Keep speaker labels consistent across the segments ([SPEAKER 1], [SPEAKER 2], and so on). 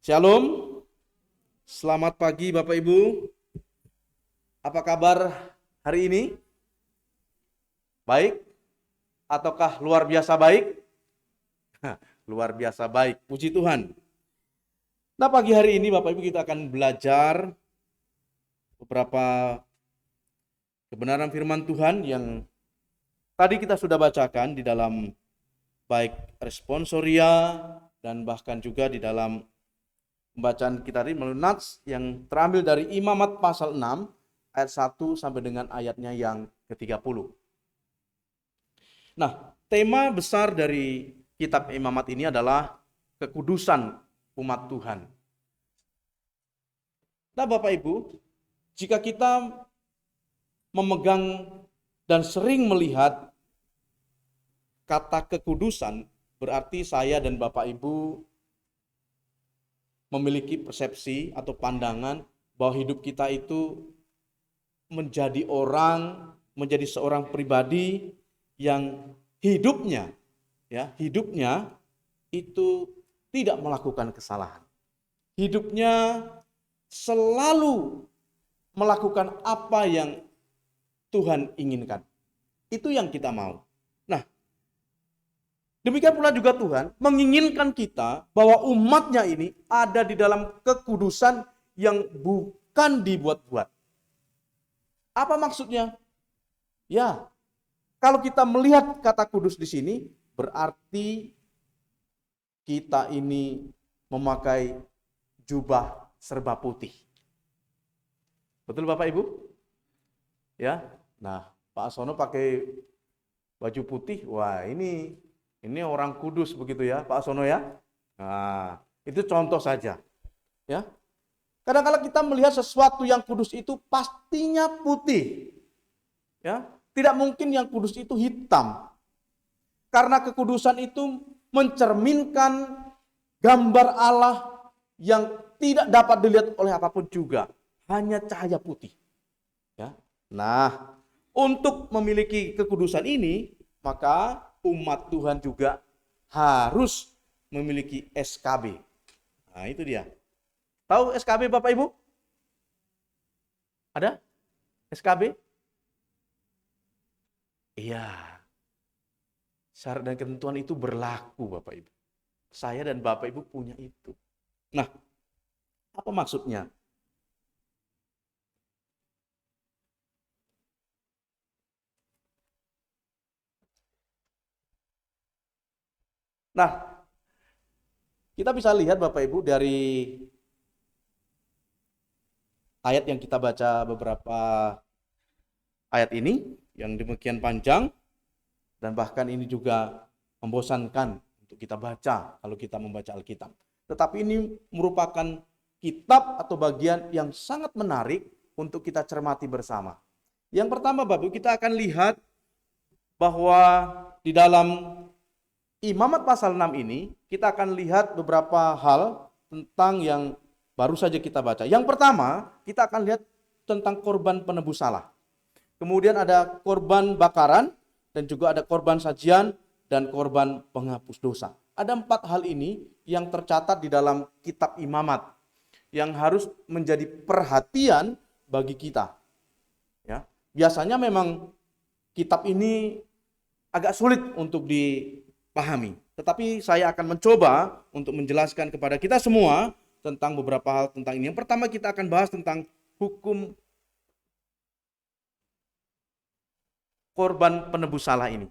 [SPEAKER 1] Shalom, selamat pagi Bapak Ibu. Apa kabar hari ini? Baik? Ataukah luar biasa baik? Luar biasa baik, puji Tuhan. Nah, pagi hari ini Bapak Ibu kita akan belajar beberapa kebenaran firman Tuhan yang tadi kita sudah bacakan di dalam baik responsoria dan bahkan juga di dalam pembacaan kita tadi melalui nats yang terambil dari Imamat pasal 6 ayat 1 sampai dengan ayatnya yang ke-30. Nah, tema besar dari kitab Imamat ini adalah kekudusan umat Tuhan. Nah, Bapak Ibu, jika kita memegang dan sering melihat kata kekudusan, berarti saya dan Bapak Ibu memiliki persepsi atau pandangan bahwa hidup kita itu menjadi seorang pribadi yang hidupnya itu tidak melakukan kesalahan. Hidupnya selalu melakukan apa yang Tuhan inginkan. Itu yang kita mau. Nah, demikian pula juga Tuhan menginginkan kita bahwa umatnya ini ada di dalam kekudusan yang bukan dibuat-buat. Apa maksudnya? Ya, kalau kita melihat kata kudus di sini, berarti kita ini memakai jubah serba putih. Betul Bapak Ibu? Ya, nah Pak Asono pakai baju putih, wah ini orang kudus begitu ya, Pak Asono ya. Nah, itu contoh saja. Ya. Kadang-kadang kita melihat sesuatu yang kudus itu pastinya putih. Ya, tidak mungkin yang kudus itu hitam. Karena kekudusan itu mencerminkan gambar Allah yang tidak dapat dilihat oleh apapun juga, hanya cahaya putih. Ya. Nah, untuk memiliki kekudusan ini, maka umat Tuhan juga harus memiliki SKB. Nah, itu dia. Tahu SKB Bapak Ibu? Ada? SKB? Iya. Syarat dan ketentuan itu berlaku Bapak Ibu. Saya dan Bapak Ibu punya itu. Nah, apa maksudnya? Nah, kita bisa lihat Bapak Ibu dari ayat yang kita baca beberapa ayat ini yang demikian panjang dan bahkan ini juga membosankan untuk kita baca kalau kita membaca Alkitab. Tetapi ini merupakan kitab atau bagian yang sangat menarik untuk kita cermati bersama. Yang pertama Bapak Ibu, kita akan lihat bahwa di dalam Imamat pasal 6 ini kita akan lihat beberapa hal tentang yang baru saja kita baca. Yang pertama, kita akan lihat tentang korban penebus salah. Kemudian ada korban bakaran dan juga ada korban sajian dan korban penghapus dosa. Ada 4 hal ini yang tercatat di dalam kitab Imamat yang harus menjadi perhatian bagi kita. Ya, biasanya memang kitab ini agak sulit untuk dipahami, tetapi saya akan mencoba untuk menjelaskan kepada kita semua tentang beberapa hal tentang ini. Yang pertama kita akan bahas tentang hukum korban penebus salah ini.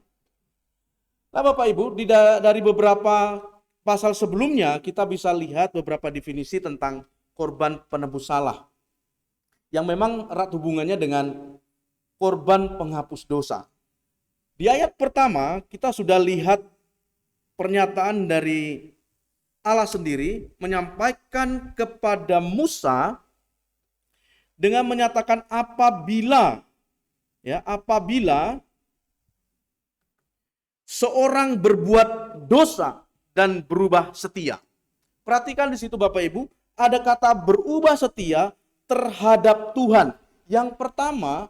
[SPEAKER 1] Nah Bapak Ibu, dari beberapa pasal sebelumnya kita bisa lihat beberapa definisi tentang korban penebus salah yang memang erat hubungannya dengan korban penghapus dosa. Di ayat pertama kita sudah lihat pernyataan dari Allah sendiri menyampaikan kepada Musa dengan menyatakan apabila seorang berbuat dosa dan berubah setia. Perhatikan di situ Bapak Ibu, ada kata berubah setia terhadap Tuhan. Yang pertama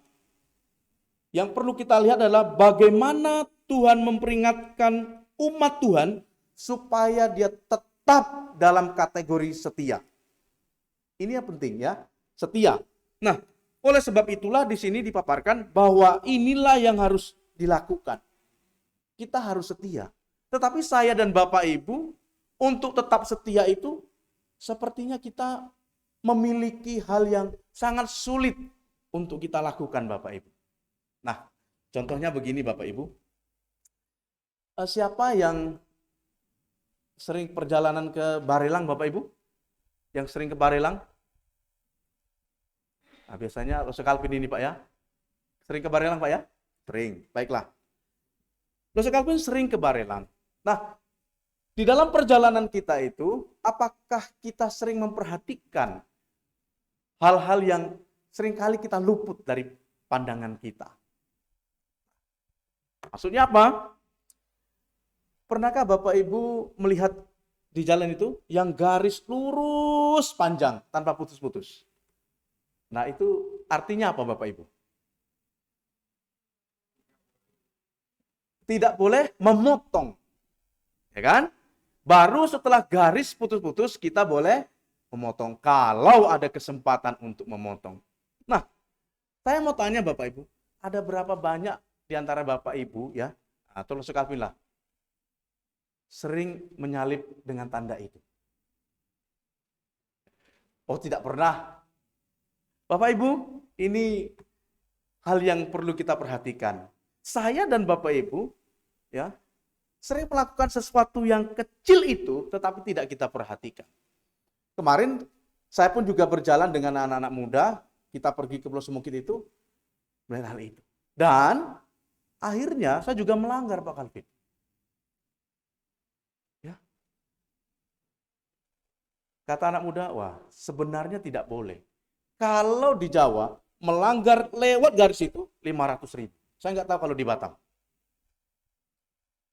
[SPEAKER 1] yang perlu kita lihat adalah bagaimana Tuhan memperingatkan umat Tuhan supaya dia tetap tetap dalam kategori setia. Ini yang penting ya, setia. Nah, oleh sebab itulah di sini dipaparkan bahwa inilah yang harus dilakukan. Kita harus setia. Tetapi saya dan Bapak Ibu, untuk tetap setia itu, sepertinya kita memiliki hal yang sangat sulit untuk kita lakukan, Bapak Ibu. Nah, contohnya begini Bapak Ibu. Siapa yang sering perjalanan ke Barelang, Bapak Ibu? Yang sering ke Barelang? Nah, biasanya Lose Kalpin ini Pak ya. Sering ke Barelang Pak ya? Sering, baiklah. Lose Kalpin sering ke Barelang. Nah, di dalam perjalanan kita itu, apakah kita sering memperhatikan hal-hal yang seringkali kita luput dari pandangan kita? Maksudnya apa? Pernahkah Bapak Ibu melihat di jalan itu yang garis lurus panjang tanpa putus-putus? Nah, itu artinya apa Bapak Ibu? Tidak boleh memotong. Ya kan? Baru setelah garis putus-putus kita boleh memotong kalau ada kesempatan untuk memotong. Nah, saya mau tanya Bapak Ibu, ada berapa banyak di antara Bapak Ibu ya, atau Lose Kalpin lah, sering menyalip dengan tanda itu? Oh, tidak pernah. Bapak Ibu, ini hal yang perlu kita perhatikan. Saya dan Bapak Ibu ya sering melakukan sesuatu yang kecil itu tetapi tidak kita perhatikan. Kemarin saya pun juga berjalan dengan anak-anak muda, kita pergi ke Pulau Semukit itu melihat hal itu. Dan akhirnya saya juga melanggar Pak Kalvin. Kata anak muda, wah sebenarnya tidak boleh. Kalau di Jawa, melanggar lewat garis itu 500.000. Saya nggak tahu kalau di Batam.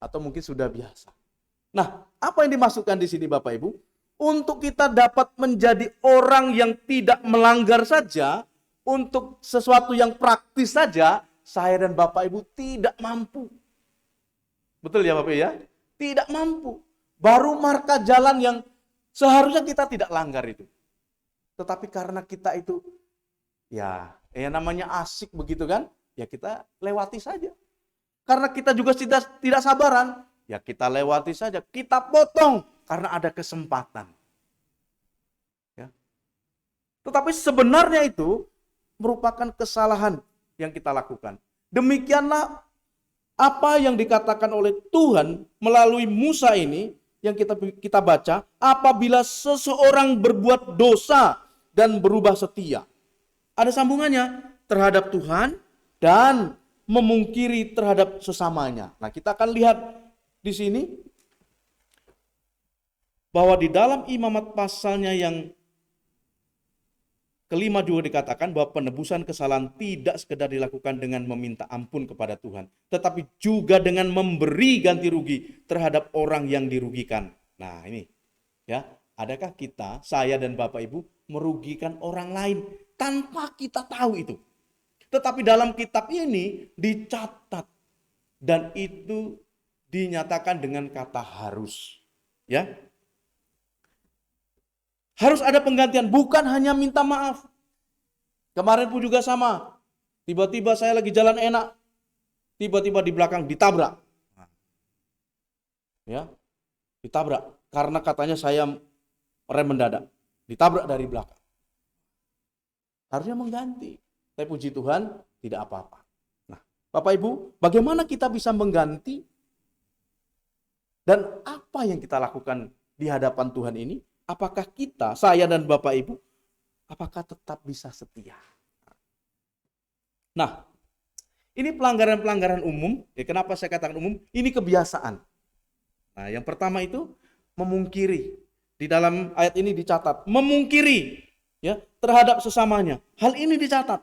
[SPEAKER 1] Atau mungkin sudah biasa. Nah, apa yang dimasukkan di sini Bapak Ibu? Untuk kita dapat menjadi orang yang tidak melanggar saja, untuk sesuatu yang praktis saja, saya dan Bapak Ibu tidak mampu. Betul ya Bapak Ibu ya? Tidak mampu. Baru marka jalan yang seharusnya kita tidak langgar itu. Tetapi karena kita itu ya namanya asik begitu kan, ya kita lewati saja. Karena kita juga tidak sabaran, ya kita lewati saja, kita potong karena ada kesempatan. Ya. Tetapi sebenarnya itu merupakan kesalahan yang kita lakukan. Demikianlah apa yang dikatakan oleh Tuhan melalui Musa ini yang kita baca, apabila seseorang berbuat dosa dan berubah setia. Ada sambungannya terhadap Tuhan dan memungkiri terhadap sesamanya. Nah, kita akan lihat di sini bahwa di dalam Imamat pasalnya yang kelima juga dikatakan bahwa penebusan kesalahan tidak sekedar dilakukan dengan meminta ampun kepada Tuhan, tetapi juga dengan memberi ganti rugi terhadap orang yang dirugikan. Nah ini, ya, adakah kita, saya dan Bapak Ibu, merugikan orang lain tanpa kita tahu itu? Tetapi dalam kitab ini dicatat dan itu dinyatakan dengan kata harus, ya. Harus ada penggantian, bukan hanya minta maaf. Kemarin pun juga sama. Tiba-tiba saya lagi jalan enak, tiba-tiba di belakang ditabrak. Ya, ditabrak karena katanya saya rem mendadak. Ditabrak dari belakang. Harusnya mengganti. Tapi puji Tuhan tidak apa-apa. Nah, Bapak Ibu, bagaimana kita bisa mengganti? Dan apa yang kita lakukan di hadapan Tuhan ini? Apakah kita, saya dan Bapak Ibu, apakah tetap bisa setia? Nah, ini pelanggaran-pelanggaran umum. Ya, kenapa saya katakan umum? Ini kebiasaan. Nah, yang pertama itu memungkiri. Di dalam ayat ini dicatat, memungkiri ya terhadap sesamanya. Hal ini dicatat.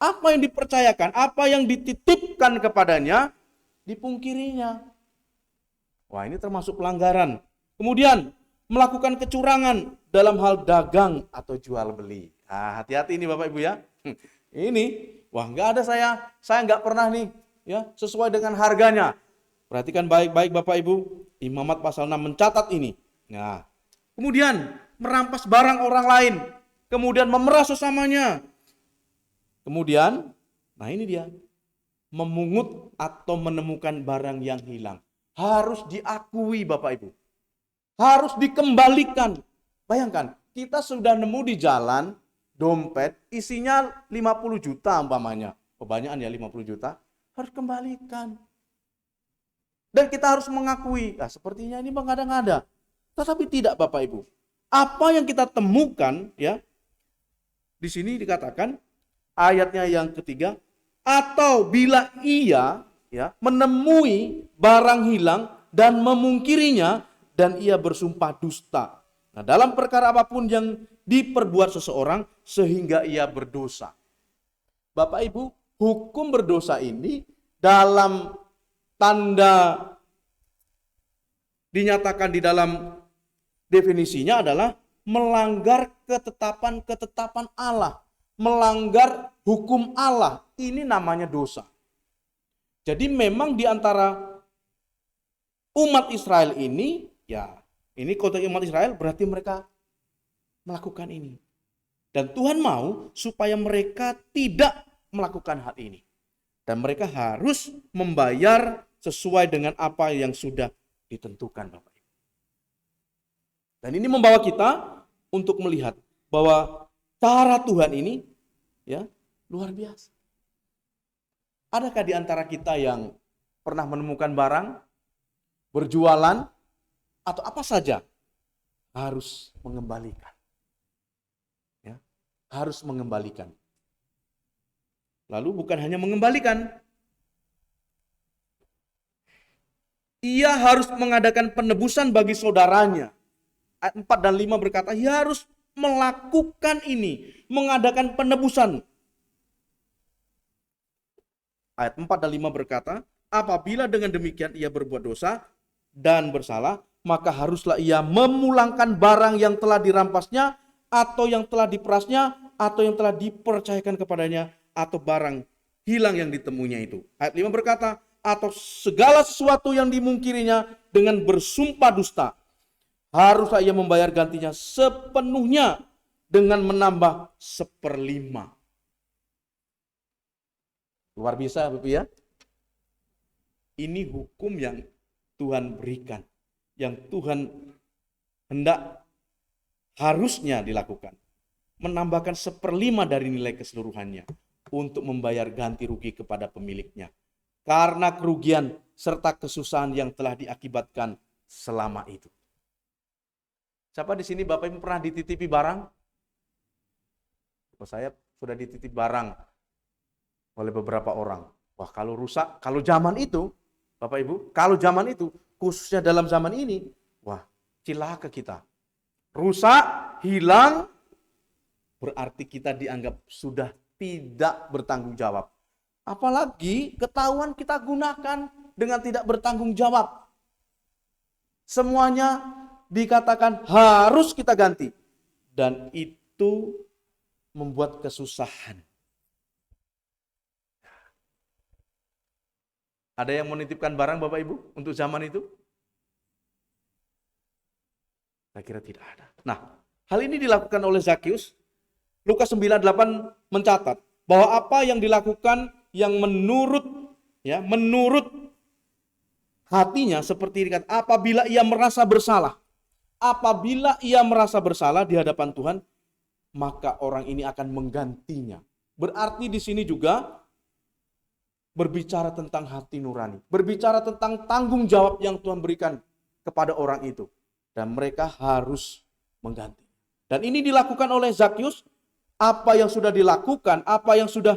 [SPEAKER 1] Apa yang dipercayakan, apa yang dititipkan kepadanya, dipungkirinya. Wah, ini termasuk pelanggaran. Kemudian melakukan kecurangan dalam hal dagang atau jual beli. Nah, hati-hati ini Bapak Ibu ya. Ini, wah nggak ada saya nggak pernah nih ya sesuai dengan harganya. Perhatikan baik-baik Bapak Ibu, Imamat pasal 6 mencatat ini. Nah, kemudian merampas barang orang lain, kemudian memeras sesamanya. Kemudian, nah ini dia, memungut atau menemukan barang yang hilang. Harus diakui Bapak Ibu. Harus dikembalikan. Bayangkan, kita sudah nemu di jalan dompet isinya 50 juta umpamanya. Kebanyakan ya 50 juta. Harus kembalikan. Dan kita harus mengakui, sepertinya ini mengada-ngada. Tetapi tidak Bapak Ibu. Apa yang kita temukan ya, di sini dikatakan ayatnya yang ketiga, atau bila ia ya menemui barang hilang dan memungkirinya dan ia bersumpah dusta. Nah, dalam perkara apapun yang diperbuat seseorang sehingga ia berdosa. Bapak Ibu, hukum berdosa ini dalam tanda dinyatakan di dalam definisinya adalah melanggar ketetapan-ketetapan Allah, melanggar hukum Allah. Ini namanya dosa. Jadi memang di antara umat Israel ini, ya ini konteks umat Israel berarti mereka melakukan ini. Dan Tuhan mau supaya mereka tidak melakukan hal ini. Dan mereka harus membayar sesuai dengan apa yang sudah ditentukan Bapak Ibu. Dan ini membawa kita untuk melihat bahwa cara Tuhan ini ya luar biasa. Adakah di antara kita yang pernah menemukan barang, berjualan, atau apa saja harus mengembalikan? Ya, harus mengembalikan. Lalu bukan hanya mengembalikan, ia harus mengadakan penebusan bagi saudaranya. Ayat 4 dan 5 berkata, ia harus melakukan ini, mengadakan penebusan. Ayat 4 dan 5 berkata, apabila dengan demikian ia berbuat dosa dan bersalah, maka haruslah ia memulangkan barang yang telah dirampasnya, atau yang telah diperasnya, atau yang telah dipercayakan kepadanya, atau barang hilang yang ditemuinya itu. Ayat 5 berkata, atau segala sesuatu yang dimungkirinya dengan bersumpah dusta, haruslah ia membayar gantinya sepenuhnya dengan menambah 1/5. Luar biasa Bapak ya. Ini hukum yang Tuhan berikan, yang Tuhan hendak harusnya dilakukan. Menambahkan 1/5 dari nilai keseluruhannya untuk membayar ganti rugi kepada pemiliknya. Karena kerugian serta kesusahan yang telah diakibatkan selama itu. Siapa di sini Bapak Ibu pernah dititipi barang? Saya sudah dititip barang oleh beberapa orang. Wah, kalau rusak, kalau zaman itu, Bapak Ibu, kalau zaman itu, khususnya dalam zaman ini, wah, cilaka kita. Rusak, hilang, berarti kita dianggap sudah tidak bertanggung jawab. Apalagi ketahuan kita gunakan dengan tidak bertanggung jawab. Semuanya dikatakan harus kita ganti. Dan itu membuat kesusahan. Ada yang menitipkan barang Bapak Ibu untuk zaman itu? Saya kira tidak ada. Nah, hal ini dilakukan oleh Zakius. Lukas 9:8 mencatat bahwa apa yang dilakukan yang menurut hatinya seperti dikatakan, apabila ia merasa bersalah di hadapan Tuhan, maka orang ini akan menggantinya. Berarti di sini juga berbicara tentang hati nurani, berbicara tentang tanggung jawab yang Tuhan berikan kepada orang itu, dan mereka harus mengganti. Dan ini dilakukan oleh Zakius. Apa yang sudah dilakukan, apa yang sudah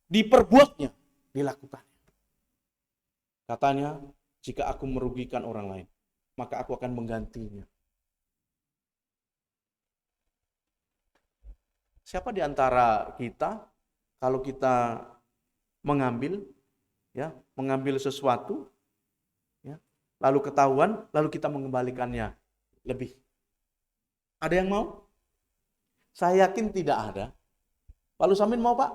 [SPEAKER 1] diperbuatnya, dilakukan. Katanya, jika aku merugikan orang lain, maka aku akan menggantinya. Siapa di antara kita, kalau kita mengambil sesuatu, lalu ketahuan, lalu kita mengembalikannya lebih. Ada yang mau? Saya yakin tidak ada. Pak Lusamin mau Pak?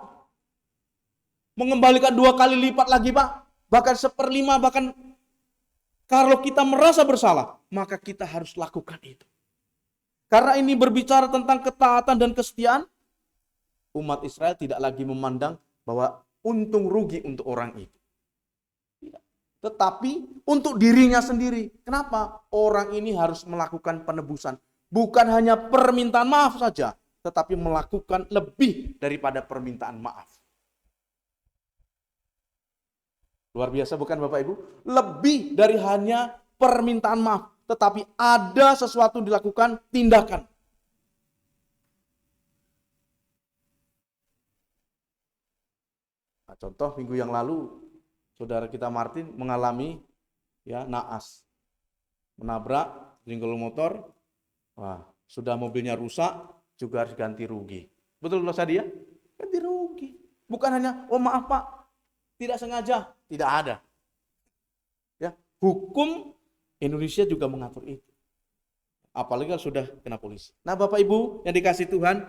[SPEAKER 1] Mengembalikan 2 kali lipat lagi Pak? Bahkan 1/5, bahkan Kalau kita merasa bersalah, maka kita harus lakukan itu. Karena ini berbicara tentang ketaatan dan kesetiaan, umat Israel tidak lagi memandang bahwa untung rugi untuk orang itu. Tetapi untuk dirinya sendiri. Kenapa? Orang ini harus melakukan penebusan. Bukan hanya permintaan maaf saja, tetapi melakukan lebih daripada permintaan maaf. Luar biasa bukan Bapak Ibu? Lebih dari hanya permintaan maaf, tetapi ada sesuatu dilakukan, tindakan. Nah, contoh minggu yang lalu, saudara kita Martin mengalami naas. Menabrak jengkol motor, sudah mobilnya rusak, juga harus ganti rugi. Betul loh dia? Ganti rugi. Bukan hanya, maaf Pak, tidak sengaja. Tidak ada. Ya, hukum Indonesia juga mengatur itu. Apalagi kalau sudah kena polisi. Nah, Bapak Ibu yang dikasih Tuhan,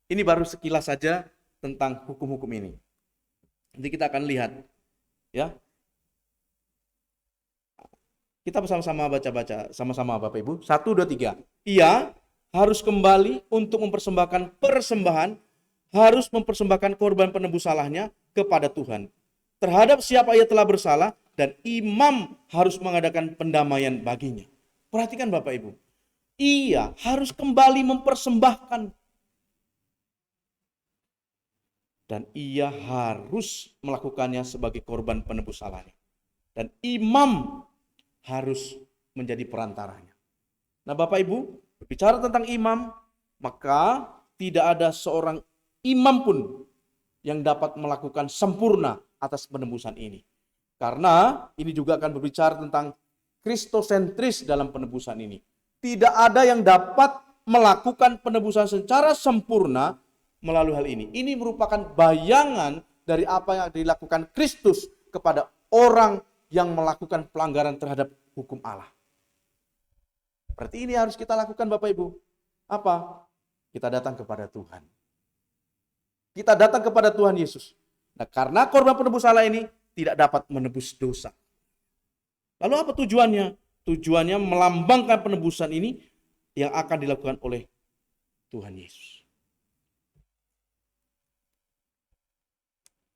[SPEAKER 1] ini baru sekilas saja tentang hukum-hukum ini. Nanti kita akan lihat, ya. Kita bersama-sama baca-baca, sama-sama Bapak Ibu. 1, 2, 3. Ia harus kembali untuk mempersembahkan persembahan, harus mempersembahkan korban penebus salahnya kepada Tuhan. Terhadap siapa ia telah bersalah, dan imam harus mengadakan pendamaian baginya. Perhatikan Bapak Ibu. Ia harus kembali mempersembahkan. Dan ia harus melakukannya sebagai korban penebus salahnya. Dan imam harus menjadi perantaranya. Nah Bapak Ibu, berbicara tentang imam, maka tidak ada seorang imam pun yang dapat melakukan sempurna atas penebusan ini. Karena ini juga akan berbicara tentang kristosentris dalam penebusan ini. Tidak ada yang dapat melakukan penebusan secara sempurna melalui hal ini. Ini merupakan bayangan dari apa yang dilakukan Kristus kepada orang yang melakukan pelanggaran terhadap hukum Allah. Berarti ini harus kita lakukan Bapak Ibu. Apa? Kita datang kepada Tuhan. Kita datang kepada Tuhan Yesus. Nah, karena korban penebus salah ini tidak dapat menebus dosa. Lalu apa tujuannya? Tujuannya melambangkan penebusan ini yang akan dilakukan oleh Tuhan Yesus.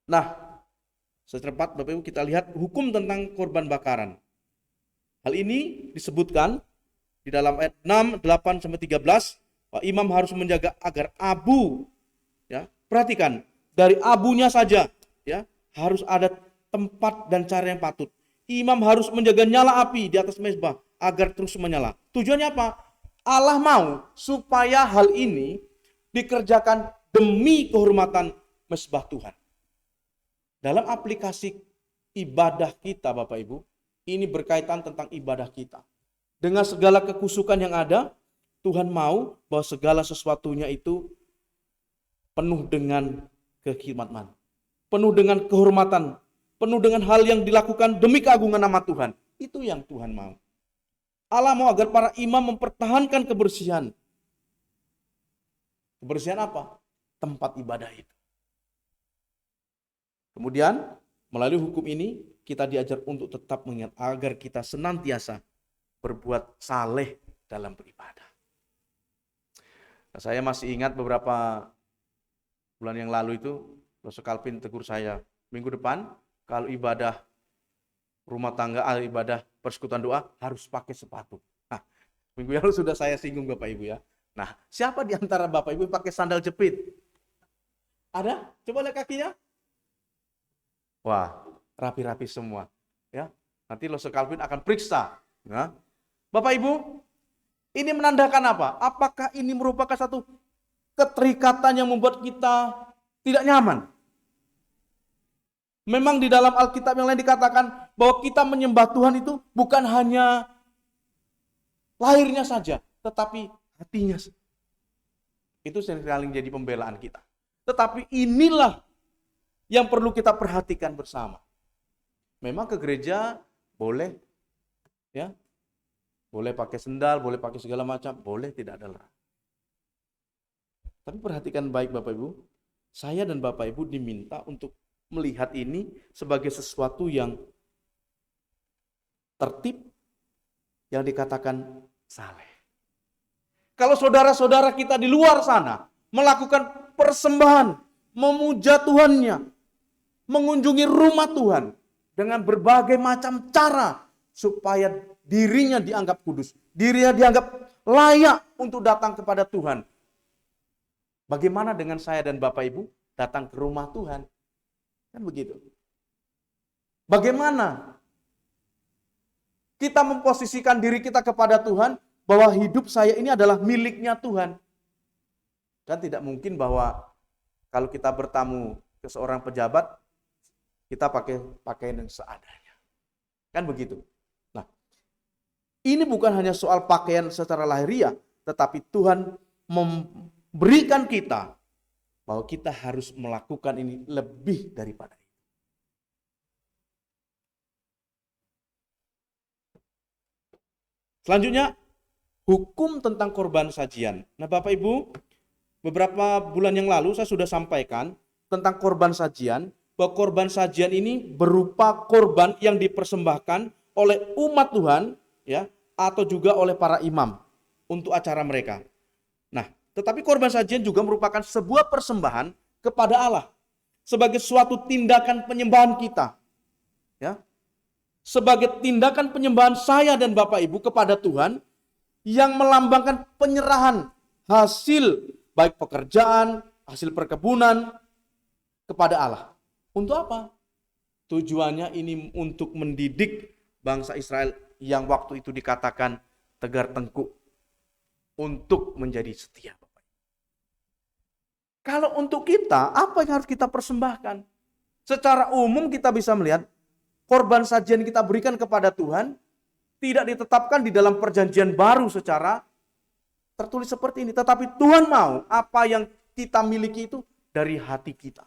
[SPEAKER 1] Nah, secepat Bapak Ibu kita lihat hukum tentang korban bakaran. Hal ini disebutkan di dalam ayat 6, 8 sampai 13, bahwa imam harus menjaga agar abu, ya, perhatikan, dari abunya saja, ya, harus ada tempat dan cara yang patut. Imam harus menjaga nyala api di atas mezbah agar terus menyala. Tujuannya apa? Allah mau supaya hal ini dikerjakan demi kehormatan mezbah Tuhan. Dalam aplikasi ibadah kita Bapak Ibu, ini berkaitan tentang ibadah kita. Dengan segala kekusukan yang ada, Tuhan mau bahwa segala sesuatunya itu penuh dengan kekhidmatan, penuh dengan kehormatan, penuh dengan hal yang dilakukan demi keagungan nama Tuhan. Itu yang Tuhan mau. Allah mau agar para imam mempertahankan kebersihan. Kebersihan apa? Tempat ibadah itu. Kemudian melalui hukum ini kita diajar untuk tetap mengingat agar kita senantiasa berbuat saleh dalam beribadah. Nah, saya masih ingat beberapa bulan yang lalu itu, Pastor Calvin tegur saya, minggu depan kalau ibadah rumah tangga, ibadah persekutuan doa harus pakai sepatu. Nah, minggu yang lalu sudah saya singgung Bapak Ibu ya. Nah, siapa di antara Bapak Ibu pakai sandal jepit? Ada? Coba lihat kakinya. Wah, rapi-rapi semua. Ya, nanti Pastor Calvin akan periksa. Ya. Bapak Ibu, ini menandakan apa? Apakah ini merupakan satu keterikatan yang membuat kita tidak nyaman? Memang di dalam Alkitab yang lain dikatakan bahwa kita menyembah Tuhan itu bukan hanya lahirnya saja, tetapi hatinya. Itu sering jadi pembelaan kita. Tetapi inilah yang perlu kita perhatikan bersama. Memang ke gereja boleh, ya, boleh pakai sendal, boleh pakai segala macam, boleh, tidak ada larang. Tapi perhatikan baik Bapak Ibu, saya dan Bapak Ibu diminta untuk melihat ini sebagai sesuatu yang tertib yang dikatakan saleh. Kalau saudara-saudara kita di luar sana melakukan persembahan, memuja Tuhannya, mengunjungi rumah Tuhan dengan berbagai macam cara supaya dirinya dianggap kudus, dirinya dianggap layak untuk datang kepada Tuhan. Bagaimana dengan saya dan Bapak Ibu datang ke rumah Tuhan? Kan begitu. Bagaimana kita memposisikan diri kita kepada Tuhan bahwa hidup saya ini adalah miliknya Tuhan. Kan tidak mungkin bahwa kalau kita bertamu ke seorang pejabat, kita pakai pakaian yang seadanya. Kan begitu. Nah, ini bukan hanya soal pakaian secara lahiriah, tetapi Tuhan memberikan kita bahwa kita harus melakukan ini lebih daripada itu. Selanjutnya, hukum tentang korban sajian. Nah, Bapak Ibu, beberapa bulan yang lalu saya sudah sampaikan tentang korban sajian, bahwa korban sajian ini berupa korban yang dipersembahkan oleh umat Tuhan, ya, atau juga oleh para imam untuk acara mereka. Nah, tetapi korban sajian juga merupakan sebuah persembahan kepada Allah sebagai suatu tindakan penyembahan kita, ya, sebagai tindakan penyembahan saya dan Bapak Ibu kepada Tuhan yang melambangkan penyerahan hasil baik pekerjaan, hasil perkebunan kepada Allah. Untuk apa? Tujuannya ini untuk mendidik bangsa Israel yang waktu itu dikatakan tegar tengkuk untuk menjadi setia. Kalau untuk kita, apa yang harus kita persembahkan? Secara umum kita bisa melihat korban sajian kita berikan kepada Tuhan tidak ditetapkan di dalam perjanjian baru secara tertulis seperti ini. Tetapi Tuhan mau apa yang kita miliki itu dari hati kita.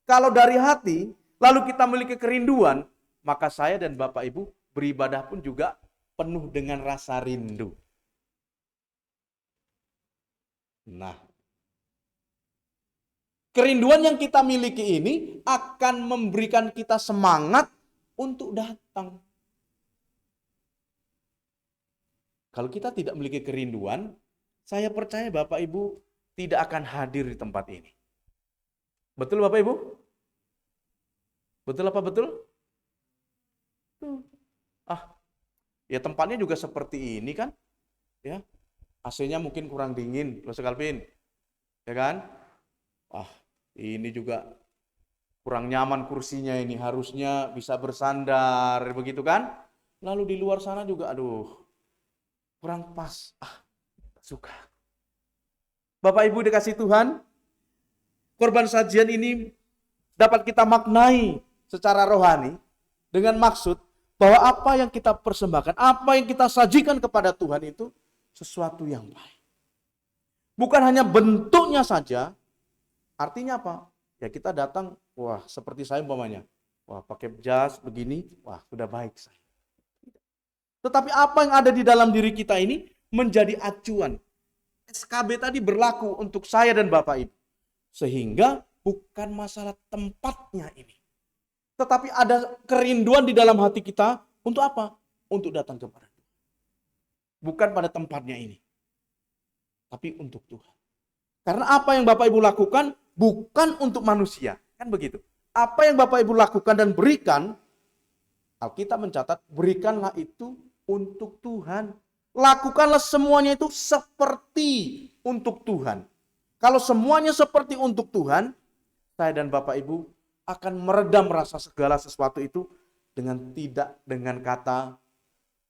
[SPEAKER 1] Kalau dari hati, lalu kita memiliki kerinduan, maka saya dan Bapak Ibu beribadah pun juga penuh dengan rasa rindu. Nah, kerinduan yang kita miliki ini akan memberikan kita semangat untuk datang. Kalau kita tidak memiliki kerinduan, saya percaya Bapak Ibu tidak akan hadir di tempat ini. Betul Bapak Ibu? Betul apa betul? Ya tempatnya juga seperti ini kan? Ya, AC-nya mungkin kurang dingin, Mas Calvin. Ya kan? Ini juga kurang nyaman kursinya ini, harusnya bisa bersandar, begitu kan? Lalu di luar sana juga, kurang pas. Suka. Bapak Ibu dikasih Tuhan, korban sajian ini dapat kita maknai secara rohani dengan maksud bahwa apa yang kita persembahkan, apa yang kita sajikan kepada Tuhan itu sesuatu yang baik. Bukan hanya bentuknya saja, artinya apa? Ya kita datang, seperti saya umpamanya, pakai jas begini, sudah baik saya. Tetapi apa yang ada di dalam diri kita ini menjadi acuan. SKB tadi berlaku untuk saya dan Bapak Ibu. Sehingga bukan masalah tempatnya ini. Tetapi ada kerinduan di dalam hati kita untuk apa? Untuk datang kepada Tuhan. Bukan pada tempatnya ini. Tapi untuk Tuhan. Karena apa yang Bapak Ibu lakukan bukan untuk manusia. Kan begitu. Apa yang Bapak Ibu lakukan dan berikan, Alkitab mencatat, berikanlah itu untuk Tuhan. Lakukanlah semuanya itu seperti untuk Tuhan. Kalau semuanya seperti untuk Tuhan, saya dan Bapak Ibu akan meredam rasa segala sesuatu itu tidak dengan kata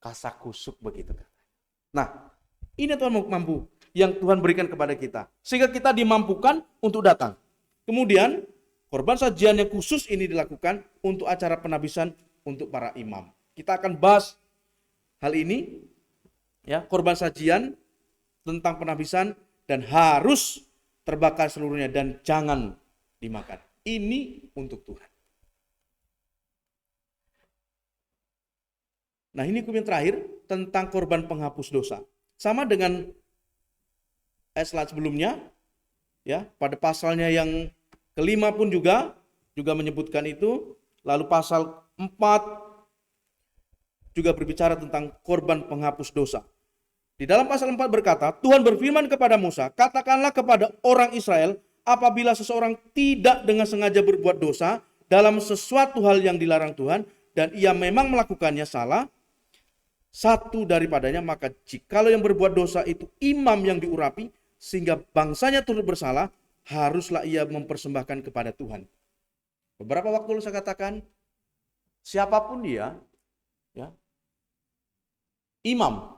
[SPEAKER 1] kasakusuk begitu. Nah, ini Tuhan mampu yang Tuhan berikan kepada kita. Sehingga kita dimampukan untuk datang. Kemudian, korban sajian yang khusus ini dilakukan untuk acara penabisan untuk para imam. Kita akan bahas hal ini, ya, korban sajian tentang penabisan dan harus terbakar seluruhnya dan jangan dimakan. Ini untuk Tuhan. Nah, ini hukum yang terakhir tentang korban penghapus dosa. Sama dengan slide sebelumnya, ya, pada pasalnya yang kelima pun juga menyebutkan itu. Lalu pasal 4 juga berbicara tentang korban penghapus dosa. Di dalam pasal 4 berkata, Tuhan berfirman kepada Musa, katakanlah kepada orang Israel, apabila seseorang tidak dengan sengaja berbuat dosa dalam sesuatu hal yang dilarang Tuhan, dan ia memang melakukannya salah, satu daripadanya, maka jikalau yang berbuat dosa itu imam yang diurapi, sehingga bangsanya turut bersalah, haruslah ia mempersembahkan kepada Tuhan. Beberapa waktu lalu saya katakan, siapapun dia, ya, imam,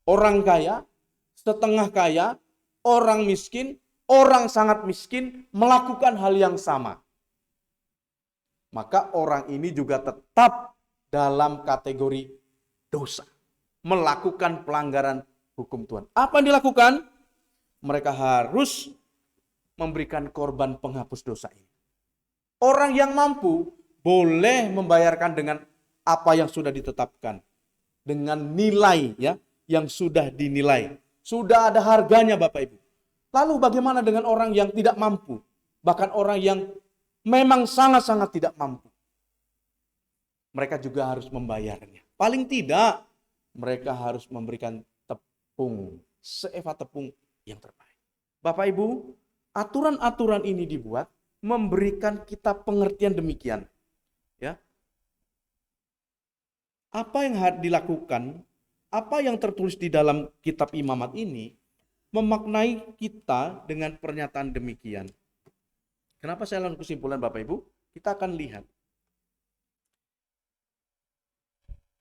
[SPEAKER 1] orang kaya, setengah kaya, orang miskin, orang sangat miskin, melakukan hal yang sama, maka orang ini juga tetap dalam kategori dosa, melakukan pelanggaran hukum Tuhan. Apa yang dilakukan? Mereka harus memberikan korban penghapus dosa ini. Orang yang mampu boleh membayarkan dengan apa yang sudah ditetapkan, dengan nilai ya yang sudah dinilai, sudah ada harganya Bapak Ibu. Lalu bagaimana dengan orang yang tidak mampu, bahkan orang yang memang sangat-sangat tidak mampu? Mereka juga harus membayarnya. Paling tidak mereka harus memberikan tepung, seeva tepung yang terbaik. Bapak Ibu, aturan-aturan ini dibuat memberikan kita pengertian demikian. Ya. Apa yang harus dilakukan, apa yang tertulis di dalam kitab imamat ini memaknai kita dengan pernyataan demikian. Kenapa saya lakukan kesimpulan Bapak Ibu? Kita akan lihat.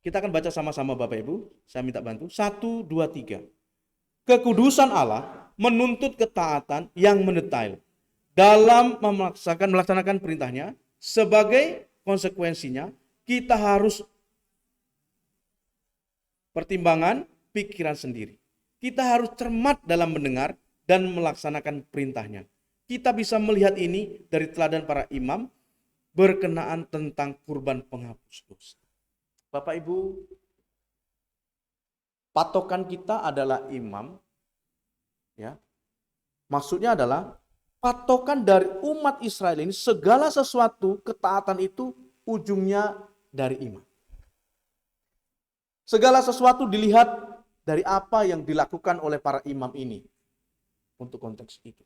[SPEAKER 1] Kita akan baca sama-sama Bapak Ibu. Saya minta bantu. 1, 2, 3. Kekudusan Allah menuntut ketaatan yang mendetail dalam melaksanakan perintahnya. Sebagai konsekuensinya, kita harus pertimbangan pikiran sendiri. Kita harus cermat dalam mendengar dan melaksanakan perintahnya. Kita bisa melihat ini dari teladan para imam berkenaan tentang kurban penghapus dosa. Bapak Ibu, patokan kita adalah imam. Ya. Maksudnya adalah patokan dari umat Israel ini, segala sesuatu ketaatan itu ujungnya dari imam. Segala sesuatu dilihat dari apa yang dilakukan oleh para imam ini. Untuk konteks itu.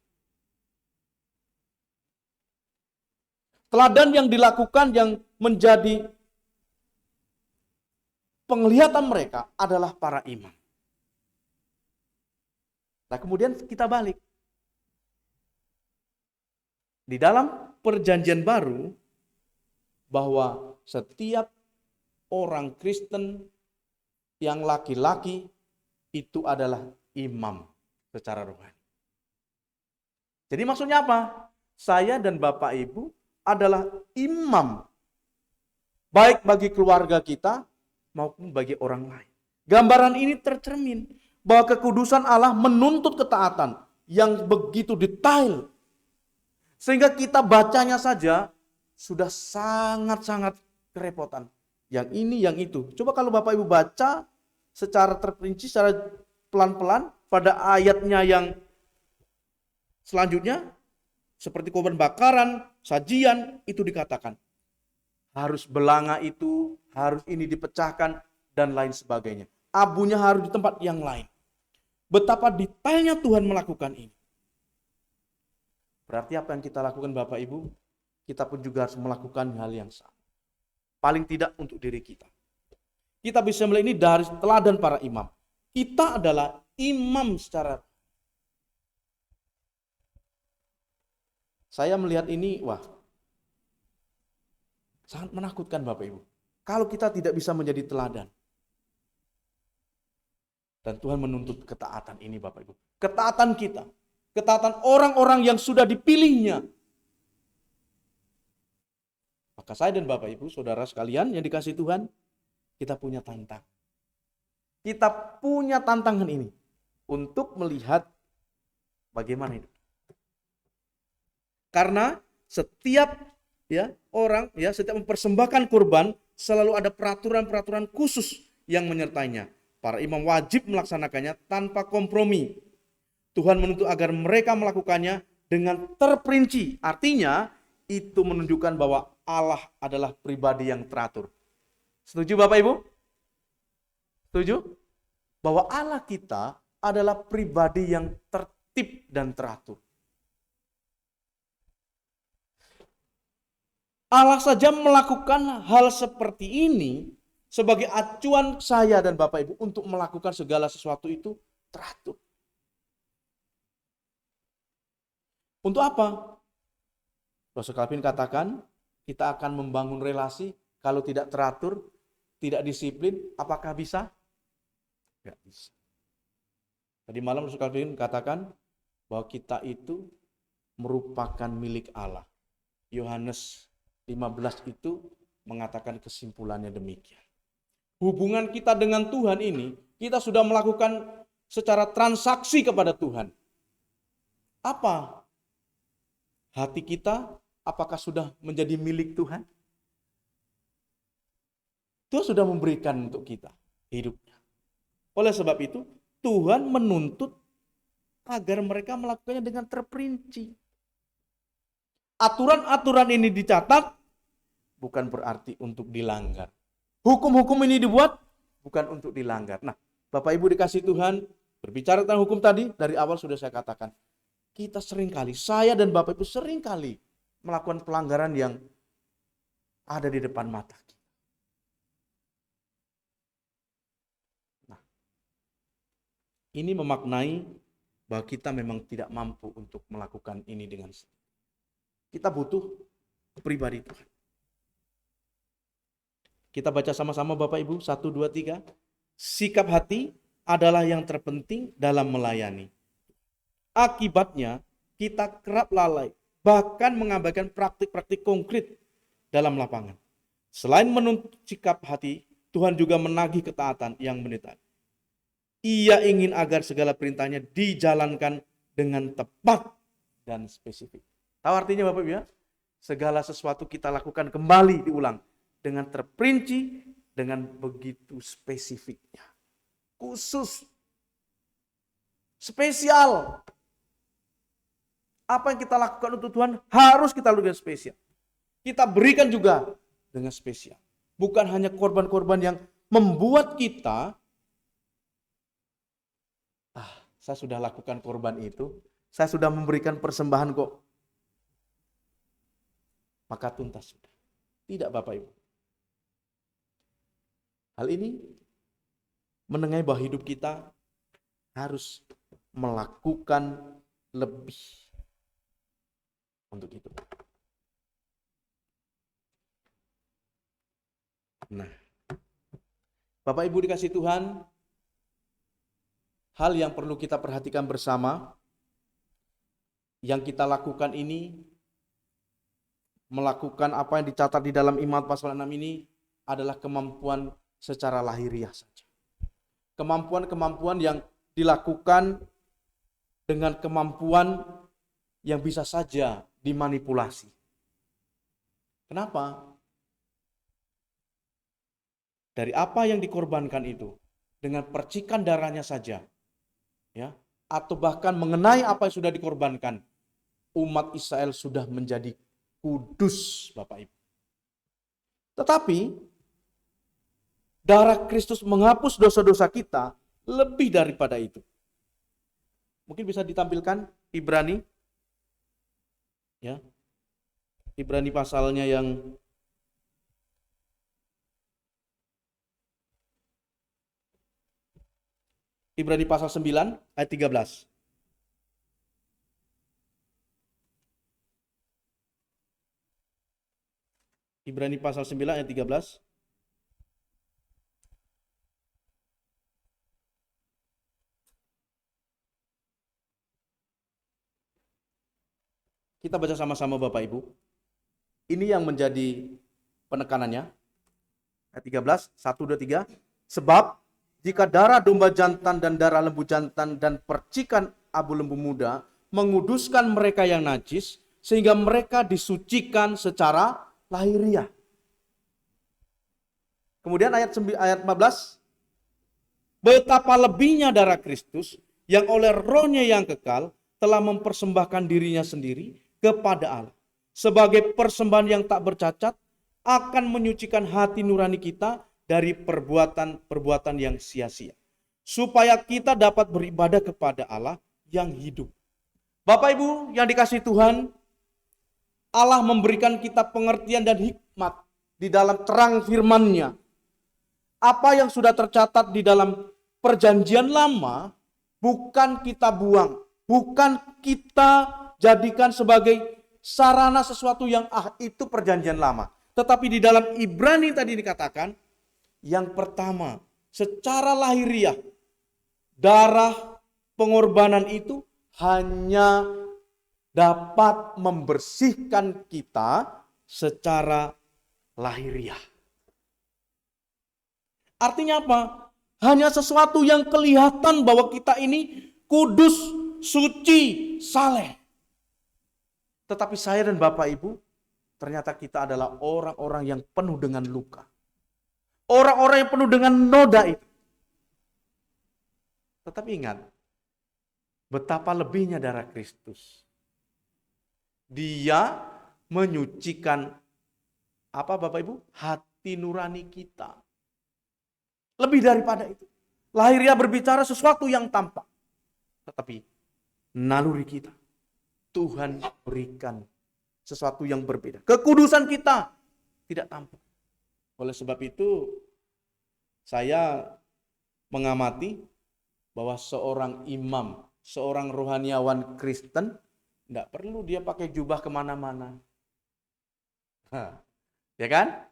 [SPEAKER 1] Teladan yang dilakukan yang menjadi penglihatan mereka adalah para imam. Nah, kemudian kita balik. Di dalam perjanjian baru, bahwa setiap orang Kristen yang laki-laki itu adalah imam secara rohani. Jadi maksudnya apa? Saya dan Bapak Ibu adalah imam, baik bagi keluarga kita maupun bagi orang lain. Gambaran ini tercermin bahwa kekudusan Allah menuntut ketaatan yang begitu detail, sehingga kita bacanya saja sudah sangat-sangat kerepotan. Yang ini, yang itu. Coba kalau Bapak Ibu baca secara terperinci, secara pelan-pelan pada ayatnya yang selanjutnya, seperti korban bakaran, sajian, itu dikatakan harus belanga itu, harus ini dipecahkan, dan lain sebagainya. Abunya harus di tempat yang lain. Betapa detailnya Tuhan melakukan ini. Berarti apa yang kita lakukan Bapak Ibu, kita pun juga harus melakukan hal yang sama. Paling tidak untuk diri kita. Kita bisa melihat ini dari teladan para imam. Kita adalah imam secara. Saya melihat ini, wah, sangat menakutkan Bapak Ibu. Kalau kita tidak bisa menjadi teladan. Dan Tuhan menuntut ketaatan ini Bapak Ibu. Ketaatan kita. Ketaatan orang-orang yang sudah dipilihnya. Maka saya dan Bapak Ibu, saudara sekalian yang dikasihi Tuhan, kita punya tantangan. Kita punya tantangan ini untuk melihat bagaimana itu. Karena setiap orang setiap mempersembahkan kurban selalu ada peraturan-peraturan khusus yang menyertainya. Para imam wajib melaksanakannya tanpa kompromi. Tuhan menuntut agar mereka melakukannya dengan terperinci. Artinya itu menunjukkan bahwa Allah adalah pribadi yang teratur. Setuju Bapak Ibu? Setuju? Bahwa Allah kita adalah pribadi yang tertib dan teratur. Allah saja melakukan hal seperti ini sebagai acuan saya dan Bapak Ibu untuk melakukan segala sesuatu itu teratur. Untuk apa? Rasul Calvin katakan, kita akan membangun relasi kalau tidak teratur, tidak disiplin, apakah bisa? Tidak bisa. Tadi malam Rasul Calvin katakan bahwa kita itu merupakan milik Allah. Yohanes 15 itu mengatakan kesimpulannya demikian. Hubungan kita dengan Tuhan ini, kita sudah melakukan secara transaksi kepada Tuhan. Apa? Hati kita apakah sudah menjadi milik Tuhan? Tuhan sudah memberikan untuk kita hidupnya. Oleh sebab itu, Tuhan menuntut agar mereka melakukannya dengan terperinci. Aturan-aturan ini dicatat bukan berarti untuk dilanggar. Hukum-hukum ini dibuat bukan untuk dilanggar. Nah, Bapak Ibu dikasih Tuhan, berbicara tentang hukum tadi, dari awal sudah saya katakan, kita seringkali, saya dan Bapak Ibu seringkali melakukan pelanggaran yang ada di depan mata kita. Nah, ini memaknai bahwa kita memang tidak mampu untuk melakukan ini dengan sendiri. Kita butuh pribadi Tuhan. Kita baca sama-sama Bapak Ibu, 1, 2, 3. Sikap hati adalah yang terpenting dalam melayani. Akibatnya, kita kerap lalai, bahkan mengabaikan praktik-praktik konkret dalam lapangan. Selain menuntut sikap hati, Tuhan juga menagih ketaatan yang mendesak. Ia ingin agar segala perintahnya dijalankan dengan tepat dan spesifik. Tahu artinya Bapak Ibu ya? Segala sesuatu kita lakukan kembali diulang dengan terperinci, dengan begitu spesifiknya. Khusus. Spesial. Apa yang kita lakukan untuk Tuhan harus kita lakukan spesial. Kita berikan juga dengan spesial. Bukan hanya korban-korban yang membuat kita, saya sudah lakukan korban itu, saya sudah memberikan persembahan kok, maka tuntas sudah. Tidak Bapak Ibu. Hal ini menengahi bahwa hidup kita harus melakukan lebih untuk itu. Nah, Bapak Ibu dikasih Tuhan, hal yang perlu kita perhatikan bersama, yang kita lakukan ini, melakukan apa yang dicatat di dalam Imamat pasal 6 ini adalah kemampuan secara lahiriah saja. Kemampuan-kemampuan yang dilakukan dengan kemampuan yang bisa saja dimanipulasi. Kenapa? Dari apa yang dikorbankan itu, dengan percikan darahnya saja, ya, atau bahkan mengenai apa yang sudah dikorbankan, umat Israel sudah menjadi kudus, Bapak Ibu. Tetapi darah Kristus menghapus dosa-dosa kita lebih daripada itu. Mungkin bisa ditampilkan Ibrani, ya, Ibrani pasalnya yang Ibrani pasal 9 ayat 13. Ibrani pasal 9 ayat 13. Kita baca sama-sama Bapak Ibu. Ini yang menjadi penekanannya. Ayat 13, 1, 2, 3. Sebab jika darah domba jantan dan darah lembu jantan dan percikan abu lembu muda menguduskan mereka yang najis, sehingga mereka disucikan secara lahiriah. Kemudian ayat 14. Betapa lebihnya darah Kristus yang oleh rohnya yang kekal telah mempersembahkan dirinya sendiri kepada Allah sebagai persembahan yang tak bercacat, akan menyucikan hati nurani kita dari perbuatan-perbuatan yang sia-sia, supaya kita dapat beribadah kepada Allah yang hidup. Bapak Ibu yang dikasihi Tuhan, Allah memberikan kita pengertian dan hikmat di dalam terang firman-Nya. Apa yang sudah tercatat di dalam perjanjian lama bukan kita buang, bukan kita jadikan sebagai sarana sesuatu yang itu perjanjian lama. Tetapi di dalam Ibrani tadi dikatakan, yang pertama, secara lahiriah, darah pengorbanan itu hanya dapat membersihkan kita secara lahiriah. Artinya apa? Hanya sesuatu yang kelihatan bahwa kita ini kudus, suci, saleh. Tetapi saya dan Bapak Ibu, ternyata kita adalah orang-orang yang penuh dengan luka. Orang-orang yang penuh dengan noda itu. Tetapi ingat, betapa lebihnya darah Kristus. Dia menyucikan apa Bapak Ibu? Hati nurani kita. Lebih daripada itu. Lahiriah berbicara sesuatu yang tampak. Tetapi naluri kita, Tuhan berikan sesuatu yang berbeda. Kekudusan kita tidak tampak. Oleh sebab itu, saya mengamati bahwa seorang imam, seorang rohaniawan Kristen, tidak perlu dia pakai jubah kemana-mana. Ya kan?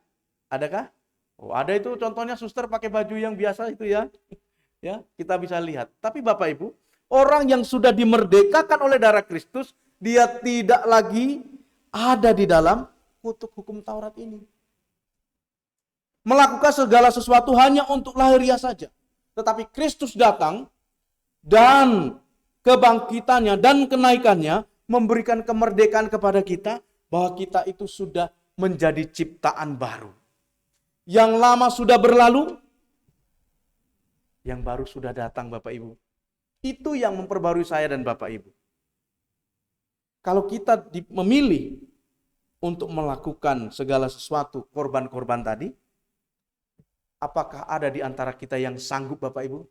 [SPEAKER 1] Adakah? Oh, ada itu contohnya suster pakai baju yang biasa itu ya. Ya, kita bisa lihat. Tapi Bapak Ibu, orang yang sudah dimerdekakan oleh darah Kristus, dia tidak lagi ada di dalam kutuk hukum Taurat ini. Melakukan segala sesuatu hanya untuk lahiriah saja. Tetapi Kristus datang dan kebangkitannya dan kenaikannya memberikan kemerdekaan kepada kita bahwa kita itu sudah menjadi ciptaan baru. Yang lama sudah berlalu, yang baru sudah datang Bapak Ibu. Itu yang memperbarui saya dan Bapak Ibu. Kalau kita memilih untuk melakukan segala sesuatu korban-korban tadi, apakah ada di antara kita yang sanggup Bapak Ibu?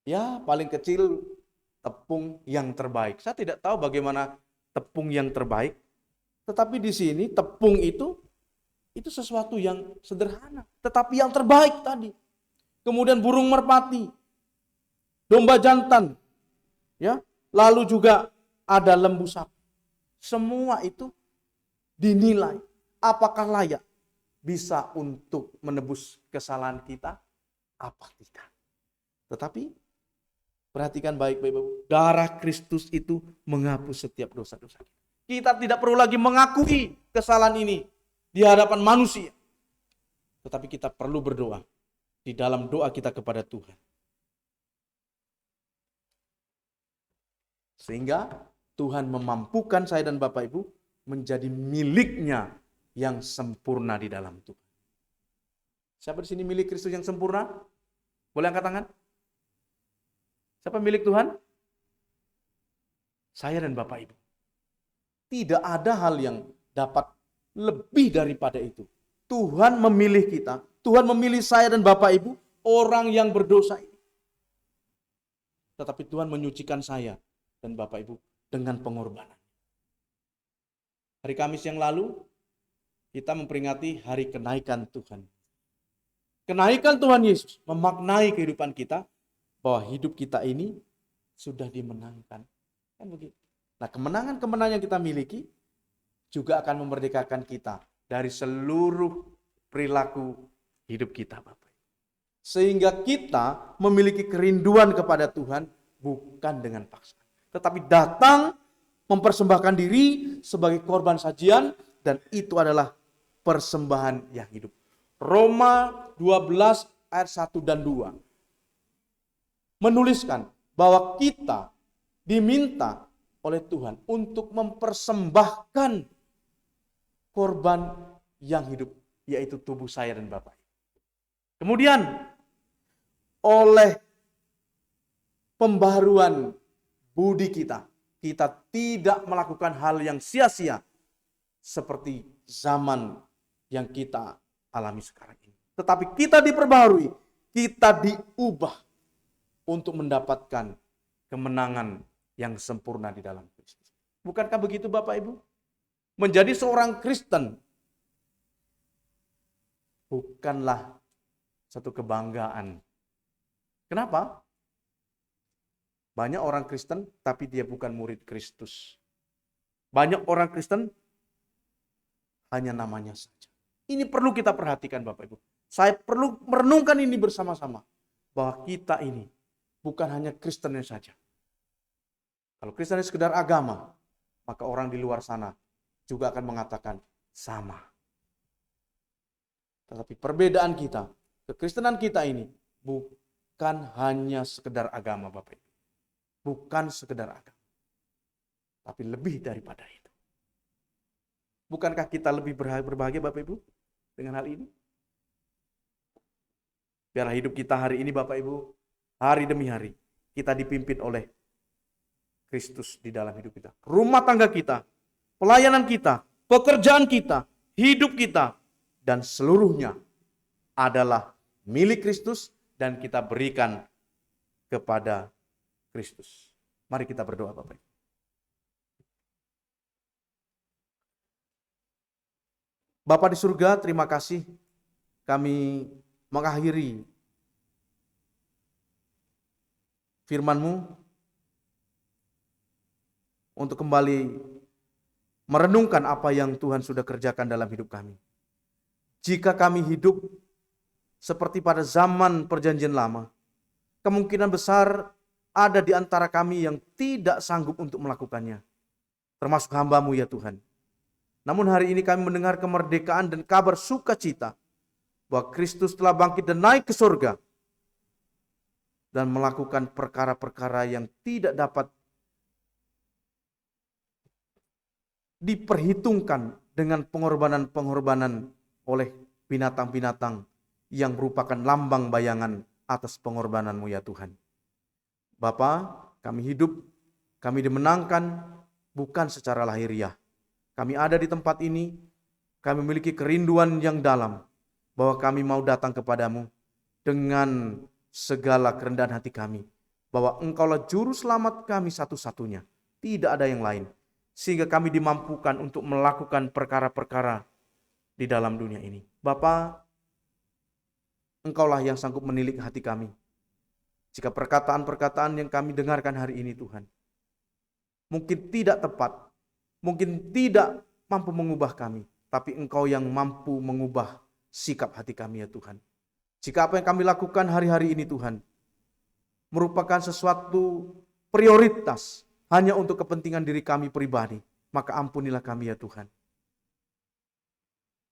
[SPEAKER 1] Ya, paling kecil tepung yang terbaik. Saya tidak tahu bagaimana tepung yang terbaik. Tetapi di sini tepung itu sesuatu yang sederhana. Tetapi yang terbaik tadi. Kemudian burung merpati, domba jantan, ya, lalu juga ada lembu sapi. Semua itu dinilai apakah layak bisa untuk menebus kesalahan kita, apa tidak. Tetapi perhatikan baik-baik, darah Kristus itu menghapus setiap dosa-dosa kita. Kita tidak perlu lagi mengakui kesalahan ini di hadapan manusia. Tetapi kita perlu berdoa di dalam doa kita kepada Tuhan. Sehingga Tuhan memampukan saya dan Bapak Ibu menjadi miliknya yang sempurna di dalam Tuhan. Siapa di sini milik Kristus yang sempurna? Boleh angkat tangan? Siapa milik Tuhan? Saya dan Bapak Ibu. Tidak ada hal yang dapat lebih daripada itu. Tuhan memilih kita. Tuhan memilih saya dan Bapak Ibu, orang yang berdosa ini. Tetapi Tuhan menyucikan saya dan Bapak Ibu dengan pengorbanan. Hari Kamis yang lalu, kita memperingati hari kenaikan Tuhan. Kenaikan Tuhan Yesus memaknai kehidupan kita, bahwa hidup kita ini sudah dimenangkan. Kan begitu. Nah, kemenangan-kemenangan yang kita miliki juga akan memerdekakan kita dari seluruh perilaku hidup kita, Bapak. Sehingga kita memiliki kerinduan kepada Tuhan bukan dengan paksa, tetapi datang mempersembahkan diri sebagai korban sajian, dan itu adalah persembahan yang hidup. Roma 12 ayat 1 dan 2 menuliskan bahwa kita diminta oleh Tuhan untuk mempersembahkan korban yang hidup, yaitu tubuh saya dan Bapak. Kemudian oleh pembaharuan budi kita, kita tidak melakukan hal yang sia-sia seperti zaman yang kita alami sekarang ini. Tetapi kita diperbaharui, kita diubah untuk mendapatkan kemenangan yang sempurna di dalam Kristus. Bukankah begitu Bapak Ibu? Menjadi seorang Kristen bukanlah satu kebanggaan. Kenapa? Banyak orang Kristen tapi dia bukan murid Kristus. Banyak orang Kristen hanya namanya saja. Ini perlu kita perhatikan Bapak Ibu. Saya perlu merenungkan ini bersama-sama. Bahwa kita ini bukan hanya Kristennya saja. Kalau Kristen sekedar agama, maka orang di luar sana juga akan mengatakan sama. Tetapi perbedaan kita, kekristenan kita ini bukan hanya sekedar agama Bapak Ibu. Bukan sekedar agama. Tapi lebih daripada itu. Bukankah kita lebih berbahagia Bapak Ibu dengan hal ini? Biarlah hidup kita hari ini Bapak Ibu, hari demi hari, kita dipimpin oleh Kristus di dalam hidup kita. Rumah tangga kita, pelayanan kita, pekerjaan kita, hidup kita, dan seluruhnya adalah milik Kristus dan kita berikan kepada Kristus. Mari kita berdoa Bapak Ibu. Bapa di surga, terima kasih kami mengakhiri firman-Mu untuk kembali merenungkan apa yang Tuhan sudah kerjakan dalam hidup kami. Jika kami hidup seperti pada zaman perjanjian lama, kemungkinan besar ada di antara kami yang tidak sanggup untuk melakukannya. Termasuk hamba-Mu ya Tuhan. Namun hari ini kami mendengar kemerdekaan dan kabar sukacita bahwa Kristus telah bangkit dan naik ke surga dan melakukan perkara-perkara yang tidak dapat diperhitungkan dengan pengorbanan-pengorbanan oleh binatang-binatang yang merupakan lambang bayangan atas pengorbanan-Mu ya Tuhan. Bapa, kami hidup, kami dimenangkan bukan secara lahiriah. Kami ada di tempat ini, kami memiliki kerinduan yang dalam bahwa kami mau datang kepadamu dengan segala kerendahan hati kami. Bahwa Engkaulah juru selamat kami satu-satunya, tidak ada yang lain. Sehingga kami dimampukan untuk melakukan perkara-perkara di dalam dunia ini. Bapa, Engkaulah yang sanggup menilik hati kami. Jika perkataan-perkataan yang kami dengarkan hari ini Tuhan, mungkin tidak tepat, mungkin tidak mampu mengubah kami, tapi Engkau yang mampu mengubah sikap hati kami ya Tuhan. Jika apa yang kami lakukan hari-hari ini Tuhan, merupakan sesuatu prioritas hanya untuk kepentingan diri kami pribadi, maka ampunilah kami ya Tuhan.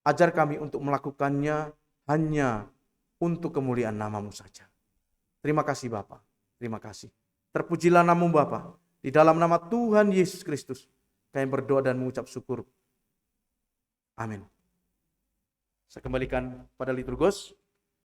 [SPEAKER 1] Ajar kami untuk melakukannya hanya untuk kemuliaan nama-Mu saja. Terima kasih Bapa, terima kasih. Terpujilah nama-Mu Bapa, di dalam nama Tuhan Yesus Kristus. Kami berdoa dan mengucap syukur. Amin. Saya kembalikan pada liturgos.